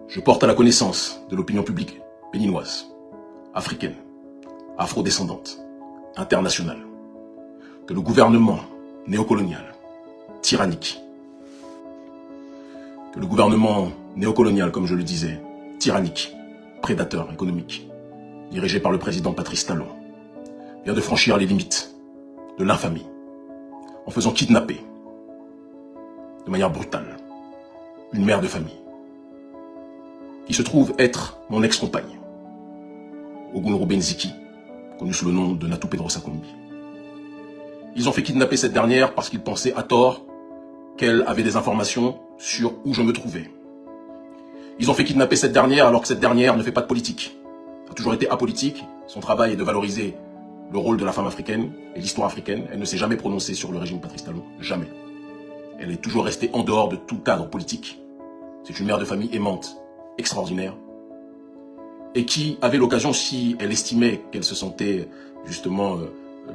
Je porte à la connaissance de l'opinion publique béninoise, africaine, afro-descendante, internationale, que le gouvernement néocolonial, tyrannique, comme je le disais, tyrannique, prédateur économique, dirigé par le président Patrice Talon, vient de franchir les limites de l'infamie en faisant kidnapper de manière brutale une mère de famille qui se trouve être mon ex-compagne, Ogunro Benziki, connu sous le nom de Natou Pedrosa Kombi. Ils ont fait kidnapper cette dernière parce qu'ils pensaient à tort qu'elle avait des informations sur où je me trouvais. Ils ont fait kidnapper cette dernière alors que cette dernière ne fait pas de politique. Elle a toujours été apolitique. Son travail est de valoriser le rôle de la femme africaine et l'histoire africaine. Elle ne s'est jamais prononcée sur le régime Patrice Talon. Jamais. Elle est toujours restée en dehors de tout cadre politique. C'est une mère de famille aimante, extraordinaire, et qui avait l'occasion, si elle estimait qu'elle se sentait justement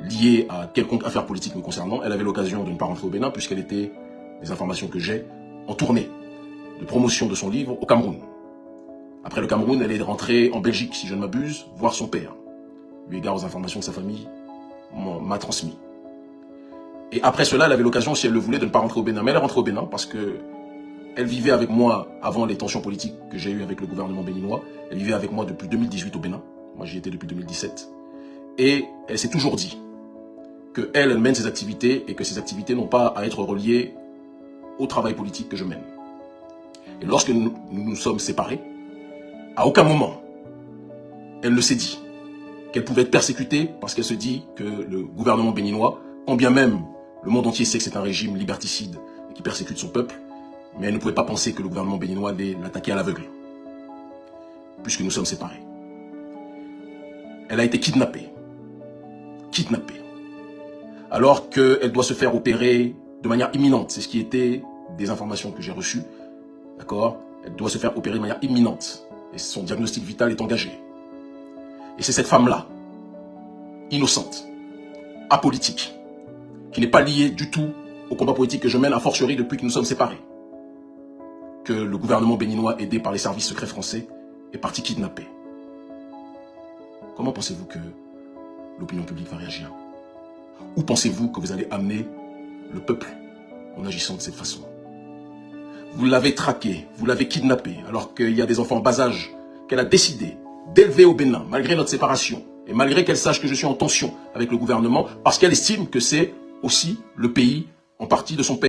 liée à quelconque affaire politique me concernant, elle avait l'occasion de ne pas rentrer au Bénin puisqu'elle était, des informations que j'ai, en tournée de promotion de son livre au Cameroun. Après le Cameroun, elle est rentrée en Belgique, si je ne m'abuse, voir son père, eu égard aux informations que sa famille m'a transmises. Et après cela, elle avait l'occasion, si elle le voulait, de ne pas rentrer au Bénin. Mais elle est rentrée au Bénin parce que elle vivait avec moi avant les tensions politiques que j'ai eues avec le gouvernement béninois. Elle vivait avec moi depuis 2018 au Bénin. Moi, j'y étais depuis 2017. Et elle s'est toujours dit qu'elle mène ses activités et que ces activités n'ont pas à être reliées au travail politique que je mène. Et lorsque nous nous sommes séparés, à aucun moment, elle ne s'est dit qu'elle pouvait être persécutée parce qu'elle se dit que le gouvernement béninois, quand bien même le monde entier sait que c'est un régime liberticide et qui persécute son peuple, mais elle ne pouvait pas penser que le gouvernement béninois allait l'attaquer à l'aveugle, puisque nous sommes séparés. Elle a été kidnappée, alors qu'elle doit se faire opérer de manière imminente. C'est ce qui était des informations que j'ai reçues, d'accord? Elle doit se faire opérer de manière imminente, et son diagnostic vital est engagé. Et c'est cette femme-là, innocente, apolitique, qui n'est pas liée du tout au combat politique que je mène, a fortiori depuis que nous sommes séparés, que le gouvernement béninois, aidé par les services secrets français, est parti kidnapper. Comment pensez-vous que l'opinion publique va réagir? Où pensez-vous que vous allez amener le peuple en agissant de cette façon? Vous l'avez traqué, vous l'avez kidnappé, alors qu'il y a des enfants en bas âge qu'elle a décidé d'élever au Bénin, malgré notre séparation, et malgré qu'elle sache que je suis en tension avec le gouvernement, parce qu'elle estime que c'est aussi le pays en partie de son père.